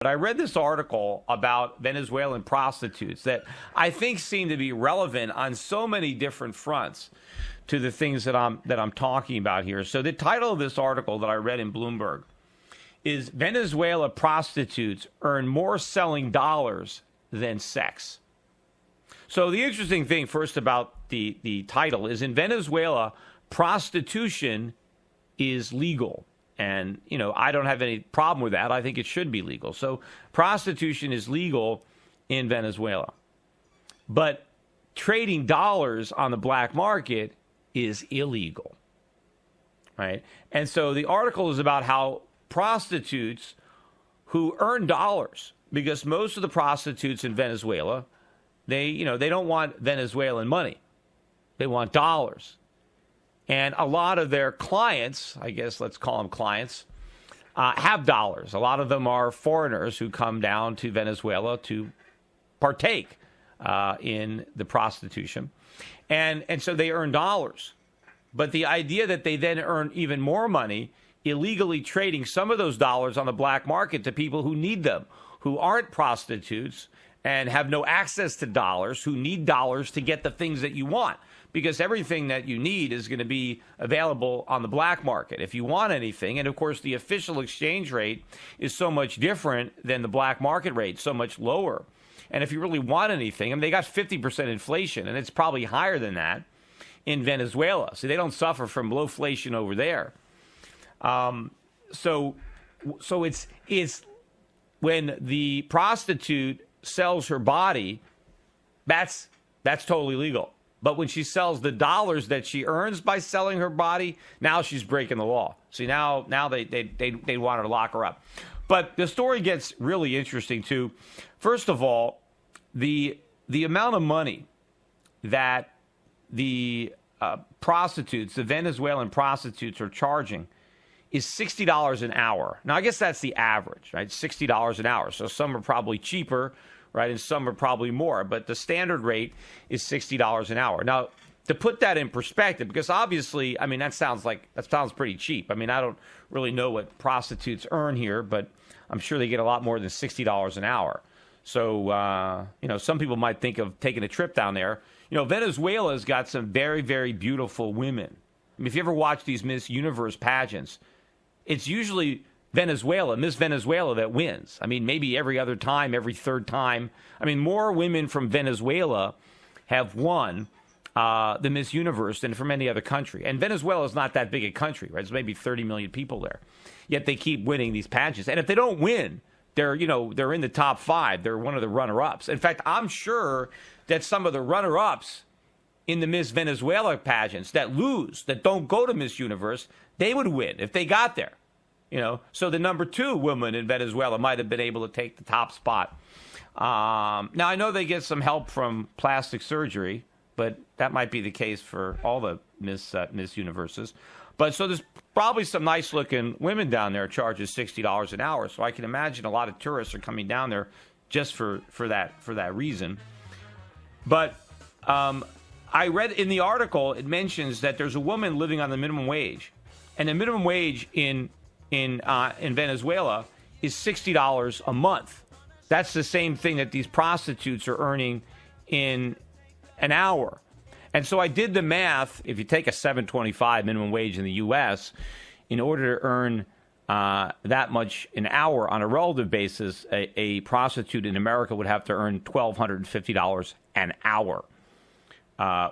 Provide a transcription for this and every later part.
I read this article about Venezuelan prostitutes that I think seem to be relevant on so many different fronts to the things that I'm talking about here. So the title of this article that I read in Bloomberg is Venezuela Prostitutes Earn More Selling Dollars Than Sex. So the interesting thing first about the title is in Venezuela, prostitution is legal. And, you know, I don't have any problem with that. I think it should be legal. So prostitution is legal in Venezuela. But trading dollars on the black market is illegal, right? And so the article is about how prostitutes who earn dollars, because most of the prostitutes in Venezuela, they don't want Venezuelan money. They want dollars. And a lot of their clients, I guess let's call them clients, have dollars. A lot of them are foreigners who come down to Venezuela to partake in the prostitution. And so they earn dollars. But the idea that they then earn even more money illegally trading some of those dollars on the black market to people who need them, who aren't prostitutes and have no access to dollars, who need dollars to get the things that you want. Because everything that you need is going to be available on the black market if you want anything. And, of course, the official exchange rate is so much different than the black market rate, so much lower. And if you really want anything, I mean, they got 50% inflation, and it's probably higher than that in Venezuela. So they don't suffer from lowflation over there. So it's when the prostitute sells her body, that's totally legal. But when she sells the dollars that she earns by selling her body, now she's breaking the law. See, now they want her to lock her up. But the story gets really interesting, too. First of all, the amount of money that the prostitutes, the Venezuelan prostitutes, are charging is $60 an hour. Now, I guess that's the average, right? $60 an hour. So some are probably cheaper, right? And some are probably more. But the standard rate is $60 an hour. Now, to put that in perspective, because obviously, I mean, that sounds pretty cheap. I mean, I don't really know what prostitutes earn here, but I'm sure they get a lot more than $60 an hour. So, some people might think of taking a trip down there. Venezuela's got some very, very beautiful women. I mean, if you ever watch these Miss Universe pageants, it's usually Miss Venezuela that wins. I mean, maybe every other time, every third time. I mean, more women from Venezuela have won the Miss Universe than from any other country. And Venezuela is not that big a country, right? There's maybe 30 million people there. Yet they keep winning these pageants. And if they don't win, they're in the top 5. They're one of the runner-ups. In fact, I'm sure that some of the runner-ups in the Miss Venezuela pageants that lose, that don't go to Miss Universe, they would win if they got there. So the number 2 woman in Venezuela might have been able to take the top spot. Now, I know they get some help from plastic surgery, but that might be the case for all the Miss Universes. But so there's probably some nice-looking women down there charges $60 an hour. So I can imagine a lot of tourists are coming down there just for that reason. But I read in the article, it mentions that there's a woman living on the minimum wage. And the minimum wage in Venezuela is $60 a month. That's the same thing that these prostitutes are earning in an hour. And so I did the math. If you take a $7.25 minimum wage in the U.S., in order to earn that much an hour on a relative basis, a prostitute in America would have to earn $1,250 an hour,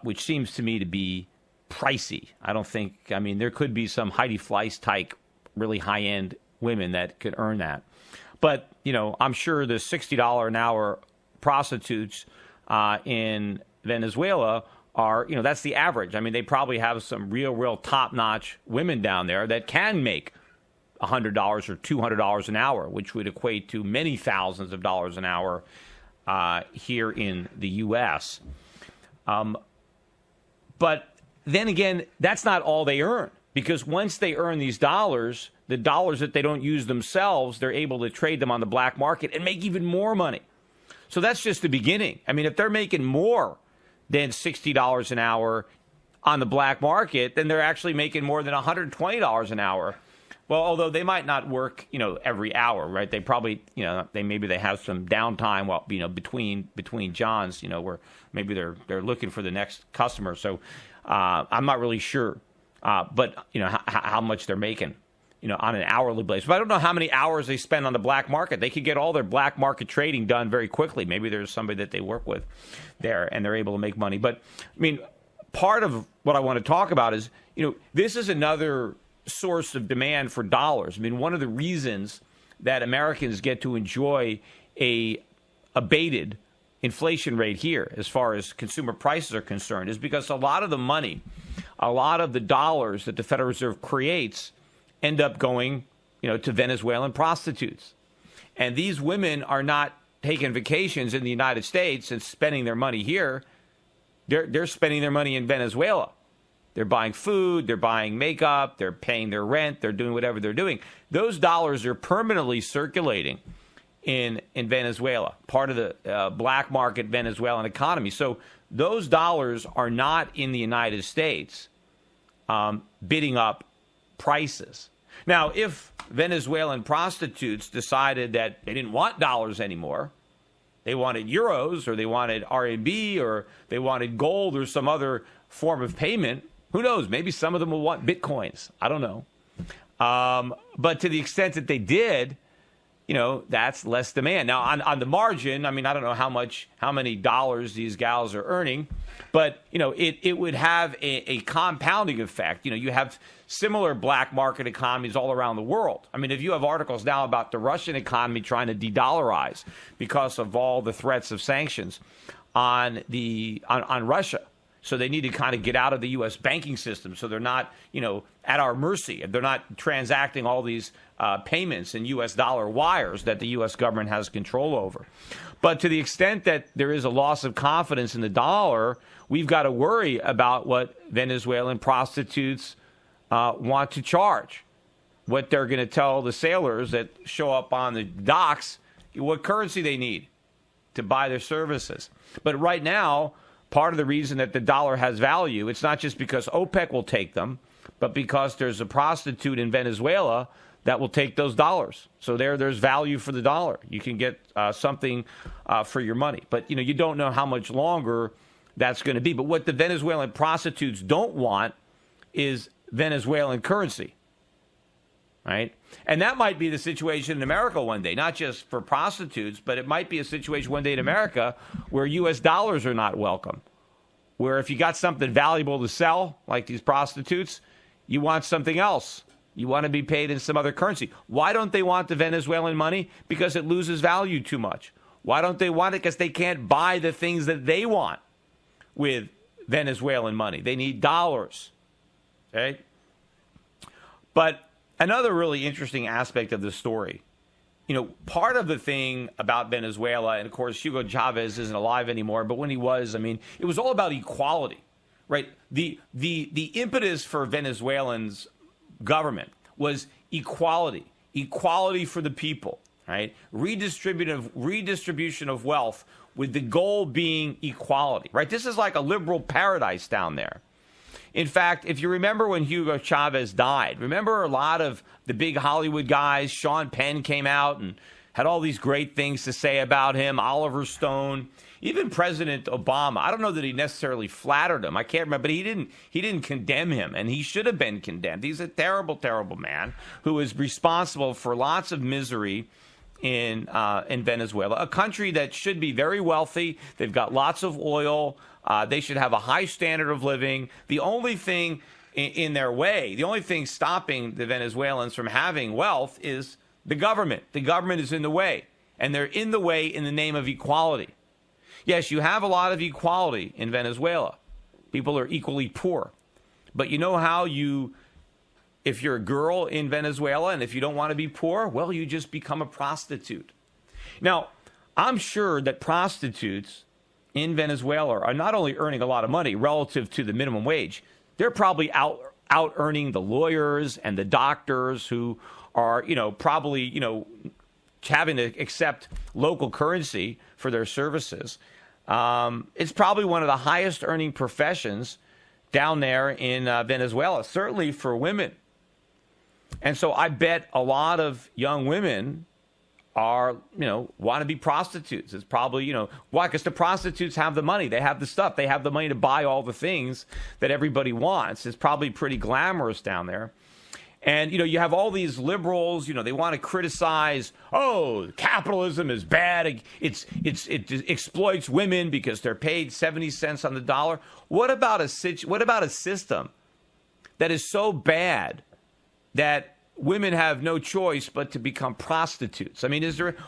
which seems to me to be pricey. There could be some Heidi Fleiss type, really high-end women that could earn that. But, I'm sure the $60 an hour prostitutes in Venezuela are, that's the average. I mean, they probably have some real top-notch women down there that can make $100 or $200 an hour, which would equate to many thousands of dollars an hour here in the U.S. But then again, that's not all they earn, because once they earn these dollars, the dollars that they don't use themselves, they're able to trade them on the black market and make even more money. So that's just the beginning. I mean, if they're making more than $60 an hour on the black market, then they're actually making more than $120 an hour Well, although they might not work, every hour, right? They probably, maybe they have some downtime while, between Johns, where maybe they're looking for the next customer. So I'm not really sure, but how much they're making, on an hourly basis. But I don't know how many hours they spend on the black market. They could get all their black market trading done very quickly. Maybe there's somebody that they work with there, and they're able to make money. But I mean, part of what I want to talk about is, this is another source of demand for dollars. I mean, one of the reasons that Americans get to enjoy a abated inflation rate here as far as consumer prices are concerned is because a lot of the money, a lot of the dollars that the Federal Reserve creates end up going, to Venezuelan prostitutes. And these women are not taking vacations in the United States and spending their money here. They're spending their money in Venezuela. They're buying food, they're buying makeup, they're paying their rent, they're doing whatever they're doing. Those dollars are permanently circulating in Venezuela, part of the black market Venezuelan economy. So those dollars are not in the United States bidding up prices. Now, if Venezuelan prostitutes decided that they didn't want dollars anymore, they wanted euros or they wanted RMB or they wanted gold or some other form of payment, who knows? Maybe some of them will want bitcoins. I don't know. But to the extent that they did, that's less demand. Now, on the margin, I mean, I don't know how many dollars these gals are earning, but, it would have a compounding effect. You have similar black market economies all around the world. I mean, if you have articles now about the Russian economy trying to de-dollarize because of all the threats of sanctions on Russia. So they need to kind of get out of the U.S. banking system so they're not, at our mercy. They're not transacting all these payments in U.S. dollar wires that the U.S. government has control over. But to the extent that there is a loss of confidence in the dollar, we've got to worry about what Venezuelan prostitutes want to charge, what they're going to tell the sailors that show up on the docks, what currency they need to buy their services. But right now, part of the reason that the dollar has value, it's not just because OPEC will take them, but because there's a prostitute in Venezuela that will take those dollars. So there's value for the dollar. You can get something for your money. But, you don't know how much longer that's going to be. But what the Venezuelan prostitutes don't want is Venezuelan currency, right? And that might be the situation in America one day, not just for prostitutes, but it might be a situation one day in America where U.S. dollars are not welcome, where if you got something valuable to sell, like these prostitutes, you want something else. You want to be paid in some other currency. Why don't they want the Venezuelan money? Because it loses value too much. Why don't they want it? Because they can't buy the things that they want with Venezuelan money. They need dollars. Okay? But another really interesting aspect of this story, part of the thing about Venezuela, and of course Hugo Chavez isn't alive anymore, but when he was, I mean, it was all about equality, right? The impetus for Venezuelans' government was equality for the people, right? Redistribution of wealth with the goal being equality, right? This is like a liberal paradise down there. In fact, if you remember when Hugo Chavez died, remember a lot of the big Hollywood guys, Sean Penn came out and had all these great things to say about him, Oliver Stone, even President Obama. I don't know that he necessarily flattered him. I can't remember, but he didn't condemn him, and he should have been condemned. He's a terrible, terrible man who is responsible for lots of misery in Venezuela, a country that should be very wealthy. They've got lots of oil. They should have a high standard of living. The only thing in their way, the only thing stopping the Venezuelans from having wealth is the government. The government is in the way, and they're in the way in the name of equality. Yes, you have a lot of equality in Venezuela. People are equally poor. But you know how if you're a girl in Venezuela and if you don't want to be poor, well, you just become a prostitute. Now, I'm sure that prostitutes in Venezuela are not only earning a lot of money relative to the minimum wage, they're probably out earning the lawyers and the doctors who are, probably, having to accept local currency for their services. It's probably one of the highest earning professions down there in Venezuela, certainly for women. And so I bet a lot of young women are, want to be prostitutes. It's probably, why? Because the prostitutes have the money. They have the stuff. They have the money to buy all the things that everybody wants. It's probably pretty glamorous down there. And, you have all these liberals, they want to criticize, capitalism is bad. It exploits women because they're paid 70 cents on the dollar. What about a system that is so bad that women have no choice but to become prostitutes? I mean,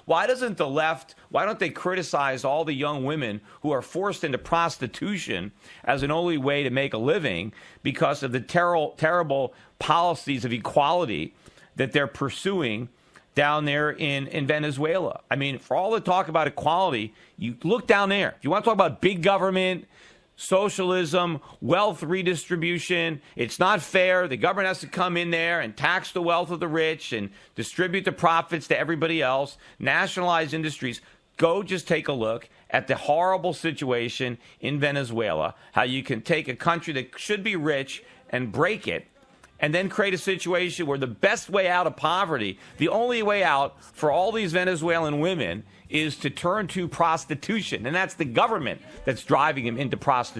why don't they criticize all the young women who are forced into prostitution as an only way to make a living because of the terrible policies of equality that they're pursuing down there in Venezuela? I mean, for all the talk about equality, you look down there. If you want to talk about big government, socialism, wealth redistribution, it's not fair. The government has to come in there and tax the wealth of the rich and distribute the profits to everybody else, nationalize industries. Go just take a look at the horrible situation in Venezuela, how you can take a country that should be rich and break it, and then create a situation where the best way out of poverty, the only way out for all these Venezuelan women, is to turn to prostitution. And that's the government that's driving them into prostitution.